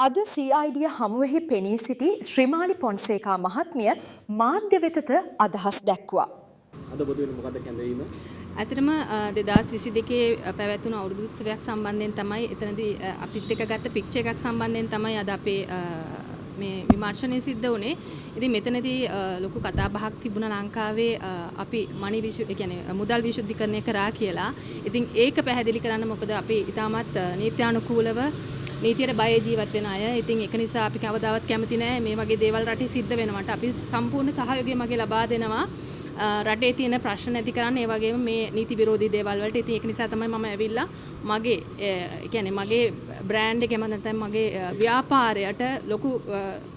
අද CID හමුවෙහි පෙනී සිටි ශ්‍රීමාලි පොන්සේකා මහත්මිය මාධ්‍ය වෙතට අදහස් දැක්වුවා. අද පොදු වෙන මොකක්ද කැඳවීම? ඇත්තටම 2022 පැවැත්වුණු අවුරුදු උත්සවයක් සම්බන්ධයෙන් තමයි එතනදී අපිත් එක්ක ගත්ත පික්චර් එකක් සම්බන්ධයෙන් තමයි අද අපේ මේ විමර්ශනය සිද්ධ වුණේ. ඉතින් මෙතනදී ලොකු කතා බහක් තිබුණා ලංකාවේ අපි මුදල් විශුද්ධීකරණය කරා කියලා. ඉතින් ඒක පැහැදිලි කරන්න මොකද අපි ඉතාමත් නීත්‍යානුකූලව නීතියට බය ජීවත් වෙන අය. ඉතින් ඒක නිසා අපි කවදාවත් කැමති නැහැ මේ වගේ දේවල් රටේ සිද්ධ වෙනවට. අපි සම්පූර්ණ සහයෝගය මගේ ලබා දෙනවා. රටේ තියෙන ප්‍රශ්න නැති කරන්න ඒ වගේම මේ නීති විරෝධී දේවල් වලට. ඉතින් ඒක නිසා තමයි මම ඇවිල්ලා මගේ බ්‍රෑන්ඩ් එකේම නැත්නම් මගේ ව්‍යාපාරයට ලොකු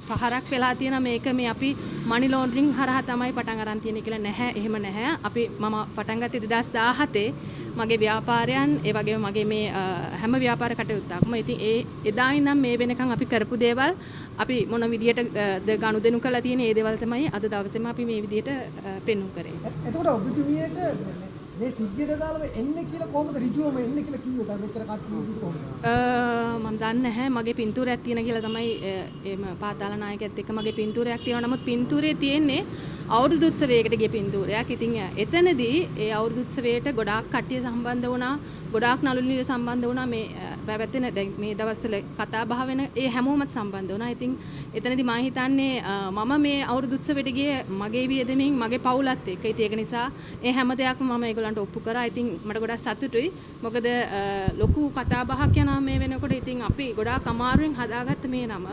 පහරක් වෙලා තියෙන මේක මේ අපි මනි ලොන්ඩරින් හරහා තමයි පටන් අරන් තියෙන්නේ කියලා නැහැ. එහෙම නැහැ. මම පටන් ගත්තේ 2017 මගේ ව්‍යාපාරයන් ඒ වගේම මගේ මේ හැම ව්‍යාපාර කටයුත්තක්ම. ඉතින් එදා ඉඳන් මේ වෙනකන් අපි කරපු දේවල් අපි මොන විදිහට ගනුදෙනු කළා තියෙන ඒ දේවල් තමයි අද දවසේම අපි මේ විදිහට පෙන්වු කරේ. එතකොට ඔබතුමියට මේ සිද්ධියට දාලා එන්නේ කියලා කොහොමද ඍජුවම එන්නේ කියලා කිව්වද? මෙච්චර කට්ටිය කොහොමද? මම දන්නේ නැහැ. මගේ පින්තූරයක් තියෙන කියලා තමයි එම පාතාල නායකයත් එක්ක මගේ පින්තූරයක් තියෙනවා. නමුත් පින්තූරේ තියෙන්නේ අවුරුදු උත්සවයකට ගිය පින්තූරයක්. ඉතින් එතනදී ඒ අවුරුදු උත්සවයට ගොඩාක් කට්ටිය සම්බන්ධ වුණා. ගොඩාක් නළු නිළිය සම්බන්ධ වුණා. මේ පැවැත්වෙන දැන් මේ දවස්වල කතා බහ වෙන ඒ හැමෝමත් සම්බන්ධ වුණා. ඉතින් එතනදී මම හිතන්නේ මම මේ අවුරුදු උත්සවයට ගියේ මගේ වියදමින් මගේ පවුලත් එක්ක. ඉතින් ඒක නිසා ඒ හැම දෙයක්ම මම ඒගොල්ලන්ට ඔප්පු කරා. ඉතින් මට ගොඩක් සතුටුයි. මොකද ලොකු කතා බහක් යනවා මේ වෙනකොට. ඉතින් අපි ගොඩාක් අමාරුවෙන් හදාගත්ත මේ නම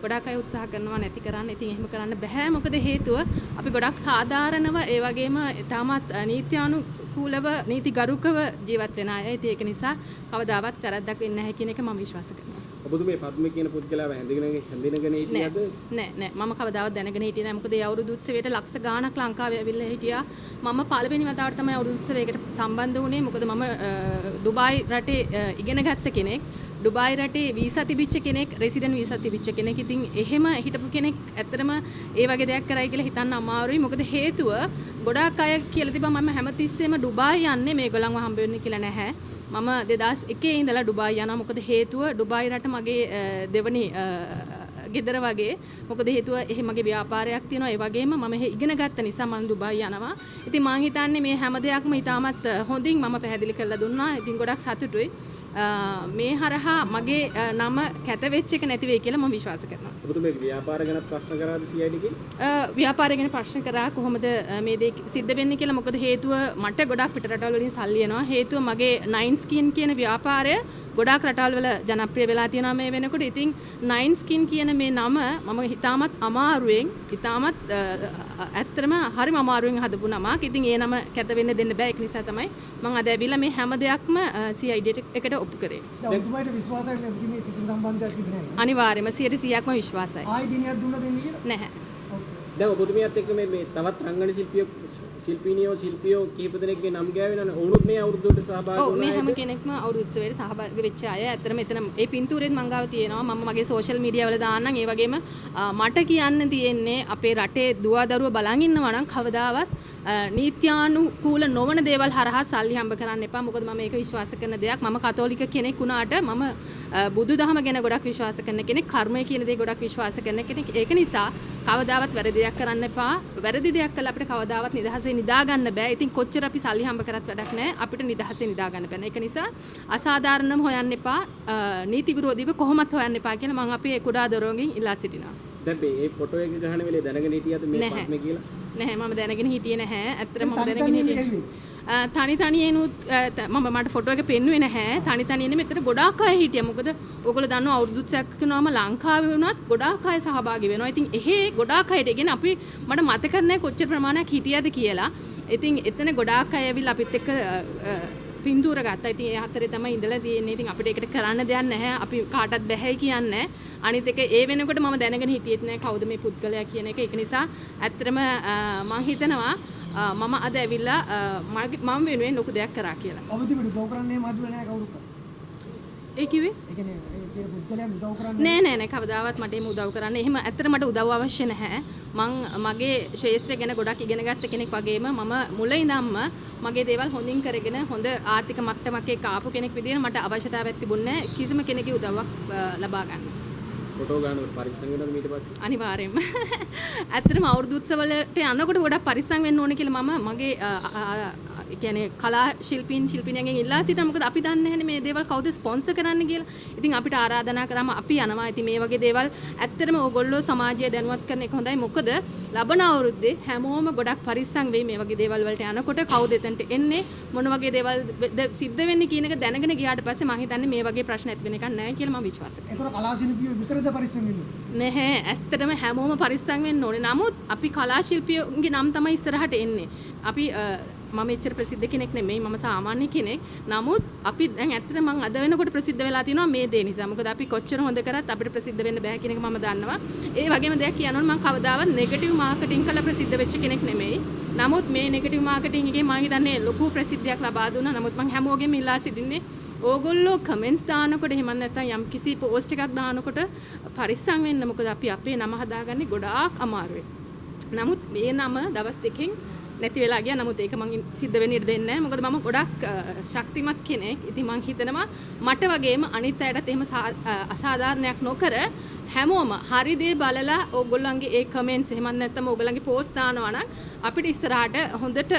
ගොඩාක් අය උත්සාහ කරනවා නැති කරන්න. ඉතින් එහෙම කරන්න බෑ. මොකද හේතුව අපි ගොඩක් සාධාරණව ඒ වගේම තාමත් නීත්‍යානුකූලව නීතිගරුකව ජීවත් වෙන අය. ඉතින් ඒක නිසා කවදාවත් වැරද්දක් වෙන්නේ නැහැ කියන එක මම විශ්වාස කරනවා. ඔබතුමේ පද්ම කියන පුද්ගලයාව හැඳිනගෙන හිටියද? නෑ මම කවදාවත් දැනගෙන හිටියේ නෑ. මොකද ඒ අවුරුදු උත්සවයට ලක්ෂ ගාණක් ලංකාවේ ඇවිල්ලා හිටියා. මම පළවෙනි වතාවට තමයි අවුරුදු උත්සවයකට සම්බන්ධ වුණේ. මොකද මම ඩුබායි රටේ ඉගෙන ගත්ත කෙනෙක්. ඩුබායි රටේ වීසා තිබිච්ච කෙනෙක්, රෙසිඩන්ට් වීසා තිබිච්ච කෙනෙක්. ඉතින් එහෙම හිටපු කෙනෙක් ඇත්තටම ඒ වගේ දෙයක් කරයි කියලා හිතන්න අමාරුයි. මොකද හේතුව ගොඩාක් අය කියලා තිබ්බා මම හැමතිස්සෙම ඩුබායි යන්නේ මේගොල්ලන්ව හම්බ වෙන්න කියලා නැහැ. මම 2001 ඉඳලා ඩුබායි යනවා. මොකද හේතුව ඩුබායි රට මගේ දෙවනි ගෙදර වගේ. මොකද හේතුව එහෙ මගේ ව්‍යාපාරයක් තියෙනවා. ඒ වගේම මම එහෙ ඉගෙන ගත්ත නිසා මම ඩුබායි යනවා. ඉතින් මම හිතන්නේ මේ හැම දෙයක්ම ඉතාමත් හොඳින් මම පැහැදිලි කරලා දුන්නා. ඉතින් ගොඩක් සතුටුයි. මේ හරහා මගේ නම කැත වෙච්ච එක නැති වෙයි කියලා මම විශ්වාස කරනවා. ඔබතුමේ ව්‍යාපාර ගැන ප්‍රශ්න කරාද CID එකේ? ව්‍යාපාරය ගැන ප්‍රශ්න කරා කොහොමද මේ දේ සිද්ධ වෙන්නේ කියලා. මොකද හේතුව මට ගොඩක් පිට රටවල් වලින් සල්ලි එනවා. හේතුව මගේ 9 skin කියන ව්‍යාපාරය ගොඩාක් රටවල් වල ජනප්‍රිය වෙලා තියෙනවා මේ වෙනකොට. ඉතින් 9 skin කියන මේ නම මම හිතාමත් අමාරුවෙන් ඉතාමත් ඇත්තටම හරිම අමාරුවෙන් හදපු නමක්. ඉතින් ඒ නම කැත වෙන්න දෙන්න බෑ. ඒක නිසා තමයි මම අද ඇවිල්ලා මේ හැම දෙයක්ම CID එකට ඔප්පු කරේ. දැන් ඔබතුමාට විශ්වාසයක් නැති මේ කිසිම සම්බන්ධයක් තිබුණේ නැහැ. අනිවාර්යයෙන්ම 100%ක්ම විශ්වාසයි. ආයි දිනයක් දුන්න දෙන්නේ කියලා? නැහැ. දැන් ඔබතුමියත් එක්ක මේ තවත් රංගන ශිල්පියෝ කිහිප දෙනෙක්ගේ නම් ගෑවෙනවනේ. ඔවුනුත් මේ අවුරුද්දට සහභාගී වුණා. ඔව් මේ හැම කෙනෙක්ම අවුරුදු උත්සවයට සහභාගී වෙච්ච අය. ඇත්තටම එතන ඒ පින්තූරෙත් මං ගාව තියෙනවා. මම මගේ සෝෂල් මීඩියා වල දාන්නම්. ඒ වගේම මට කියන්න තියෙන්නේ අපේ රටේ දුවදරුව බලන් ඉන්නවා නම් කවදාවත් නීත්‍යානුකූල නොවන දේවල් හරහා සල්ලි හම්බ කරන්න එපා. මොකද මම ඒක විශ්වාස කරන දෙයක්. මම කතෝලික කෙනෙක් වුණාට මම බුදුදහම ගැන ගොඩක් විශ්වාස කරන කෙනෙක්. කර්මය කියන දේ ගොඩක් විශ්වාස කරන කෙනෙක්. ඒක නිසා කවදාවත් වැරදි දෙයක් කරන්න එපා. වැරදි දෙයක් කළා අපිට කවදාවත් නිදහසේ නිදා ගන්න බෑ. ඉතින් කොච්චර අපි සල්ලි හම්බ කරත් වැඩක් නැහැ. අපිට නිදහසේ නිදා ගන්න බෑ. ඒක නිසා අසාධාරණම හොයන්න එපා. නීති විරෝධීව කොහොමත් හොයන්න එපා කියලා මම අපේ කුඩා දරුවන්ගෙන් ඉල්ලා සිටිනවා. දැන් මේ ෆොටෝ එක ගහන වෙලේ දැනගෙන හිටියද මේ පද්ම කියලා? නැහැ මම දැනගෙන හිටියේ නැහැ. ඇත්තටම මම දැනගෙන හිටියේ. තනියෙනුත් මට ෆොටෝ එක පෙන්නුවේ නැහැ. තනියෙන්නේ මෙතන ගොඩාක් අය හිටියා. මොකද ඔයගොල්ලෝ දන්නවා අවුරුදු උත්සවයක් කරනවාම ලංකාවේ වුණත් ගොඩාක් අය සහභාගී වෙනවා. ඉතින් එහෙ ගොඩාක් අයට කියන්නේ අපි මට මතක නැහැ කොච්චර ප්‍රමාණයක් හිටියද කියලා. ඉතින් එතන ගොඩාක් අය ඇවිල්ලා අපිත් එක්ක පින්තූර ගත්තා. ඉතින් ඒ හතරේ තමයි ඉඳලා තියෙන්නේ. ඉතින් අපිට ඒකට කරන්න දෙයක් නැහැ. අපි කාටවත් බැහැ කියන්නේ. අනිත් එක ඒ වෙනකොට මම දැනගෙන හිටියෙත් නැහැ කවුද මේ පුද්ගලයා කියන එක. ඒක නිසා ඇත්තටම මම හිතනවා මම අද ඇවිල්ලා මම වෙනුවෙන් ලොකු දෙයක් කරා කියලා. ඔබතුමිට උදව් කරන්නේ මදුල නැහැ කවුරුත්? ඒ කිව්වේ? ඒ කියන්නේ ඒ පුද්ගලයන් උදව් කරන්නේ නෑ කවදාවත් මට එහෙම උදව් කරන්න. එහෙම ඇත්තට මට උදව් අවශ්‍ය නැහැ. මගේ ශාස්ත්‍රය ගැන ගොඩක් ඉගෙන ගත්ත කෙනෙක් වගේම මම මුල ඉඳන්ම මගේ දේවල් හොඳින් කරගෙන හොඳ ආර්ථික මට්ටමක ආපු කෙනෙක් විදිහට මට අවශ්‍යතාවයක් තිබුණේ නැහැ කිසිම කෙනෙකුගේ උදව්වක් ලබා ගන්න. ෆොටෝ ගන්නකොට පරිස්සම් වෙනවද ඊට පස්සේ? අනිවාර්යයෙන්ම. ඇත්තටම අවුරුදු උත්සවවලට යනකොට ගොඩක් පරිස්සම් වෙන්න ඕනේ කියලා මම මගේ කියන්නේ කලා ශිල්පිනියන්ගෙන් ඉල්ලා සිටිනවා. මොකද අපි දන්නේ නැහැනේ මේ දේවල් කවුද ස්පොන්සර් කරන්නේ කියලා. ඉතින් අපිට ආරාධනා කරාම අපි යනවා. ඉතින් මේ වගේ දේවල් ඇත්තටම ඕගොල්ලෝ සමාජය දැනුවත් කරන එක හොඳයි. මොකද ලබන අවුරුද්දේ හැමෝම ගොඩක් පරිස්සම් වෙයි මේ වගේ දේවල් වලට යනකොට. කවුද එතනට එන්නේ මොන වගේ දේවල් සිද්ධ වෙන්නේ කියන එක දැනගෙන ගියාට පස්සේ මම හිතන්නේ මේ වගේ ප්‍රශ්න ඇති වෙන එකක් නැහැ කියලා මම විශ්වාස කරනවා. ඒතර කලා ශිල්පියෝ විතරද පරිස්සම් වෙන්නේ? නැහැ ඇත්තටම හැමෝම පරිස්සම් වෙන්න ඕනේ. නමුත් අපි කලා ශිල්පියෝගේ නම් තමයි ඉස්සරහට එන්නේ. අපි මම එච්චර ප්‍රසිද්ධ කෙනෙක් නෙමෙයි මම සාමාන්‍ය කෙනෙක්. නමුත් අපි දැන් ඇත්තට මම අද වෙනකොට ප්‍රසිද්ධ වෙලා තිනවා මේ දේ නිසා. මොකද අපි කොච්චර හොඳ කරත් අපිට ප්‍රසිද්ධ වෙන්න බෑ කියන එක මම දන්නවා. ඒ වගේම දෙයක් කියනවනම් මම කවදාවත් නෙගටිව් මාකටිං කරලා ප්‍රසිද්ධ වෙච්ච කෙනෙක් නෙමෙයි. නමුත් මේ නෙගටිව් මාකටිං එකේ මම හිතන්නේ ලොකු ප්‍රසිද්ධියක් ලබා දුන්නා. නමුත් මම හැමෝගෙම ඉල්ලා සිටින්නේ ඕගොල්ලෝ කමෙන්ට්ස් දානකොට එහෙම නැත්නම් යම් කිසි පෝස්ට් එකක් දානකොට පරිස්සම් වෙන්න. මොකද අපි අපේ නම හදාගන්නේ ගොඩාක් අමාරුයි. නමුත් මේ නම දවස් දෙකකින් නැති වෙලා ගියා. නමුත් ඒක මං සිද්ධ වෙන්න ඉඩ දෙන්නේ නැහැ. මොකද මම ගොඩක් ශක්තිමත් කෙනෙක්. ඉතින් මං හිතනවා මට වගේම අනිත් අයටත් එහෙම අසාධාරණයක් නොකර හැමෝම හරි දේ බලලා ඕගොල්ලන්ගේ ඒ කමෙන්ට්ස් එහෙම නැත්නම් ඕගොල්ලන්ගේ පෝස්ට් දානවා නම් අපිට ඉස්සරහට හොඳට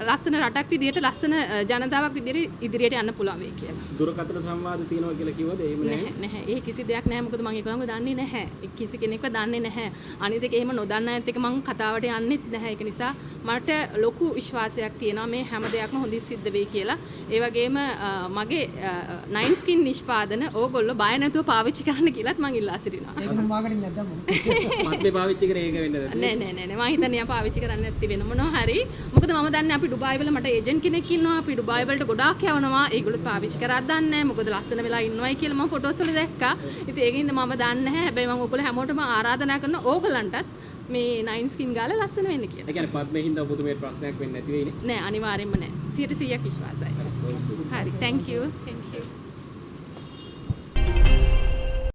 ලස්සන රටක් විදියට ලස්සන ජනතාවක් විදියට ඉදිරියට යන්න පුළුවන් වෙයි කියලා. දුරකථන සංවාද තියෙනවා කියලා කිව්වද? එහෙම නැහැ. නැහැ. ඒ කිසි දෙයක් නැහැ. මොකද මම ඒකම දන්නේ නැහැ. කිසි කෙනෙක්ව දන්නේ නැහැ. අනිත් එක එහෙම නොදන්න අයත් එක්ක මම කතාවට යන්නෙත් නැහැ. ඒක නිසා මට ලොකු විශ්වාසයක් තියෙනවා මේ හැම දෙයක්ම හොඳින් සිද්ධ වෙයි කියලා. ඒ වගේම මගේ 9 ස්කින් නිෂ්පාදන ඕගොල්ලෝ බය නැතුව පාවිච්චි කරන්න කියලාත් මම ඉල්ලා සිටිනවා. ඒක නම් මාකටිං නැද්ද මොකද? මත්නේ පාවිච්චි කරේ ඒක වෙන්නද? නෑ මම හිතන්නේ ආ පාවිච්චි කරන්නේ නැති වෙන මොනවා හරි. මොකද මම දන්නේ අපි ඩුබායි වල මට ඒජන්ට් කෙනෙක් ඉන්නවා. අපි ඩුබායි වලට ගොඩාක් යවනවා. ඒගොල්ලෝ පාවිච්චි කරත් දන්නේ නැහැ. මොකද ලස්සන වෙලා ඉන්නවයි කියලා මම ෆොටෝස් වල දැක්කා. ඉතින් ඒකින්ද මම දන්නේ නැහැ. හැබැයි මම ඔයගොල්ලෝ හැමෝටම ආරාධනා කරන ඕගලන්ටත් මේ 9 ස්කින් ගාලා ලස්සන වෙන්න කියලා. ඒ කියන්නේ පද්මේ හින්දා ඔබතුමේ ප්‍රශ්නයක් වෙන්නේ නැති වෙයිනේ. නෑ අනිවාර්යෙන්ම නෑ. 100% විශ්වාසයි. හරි thank you.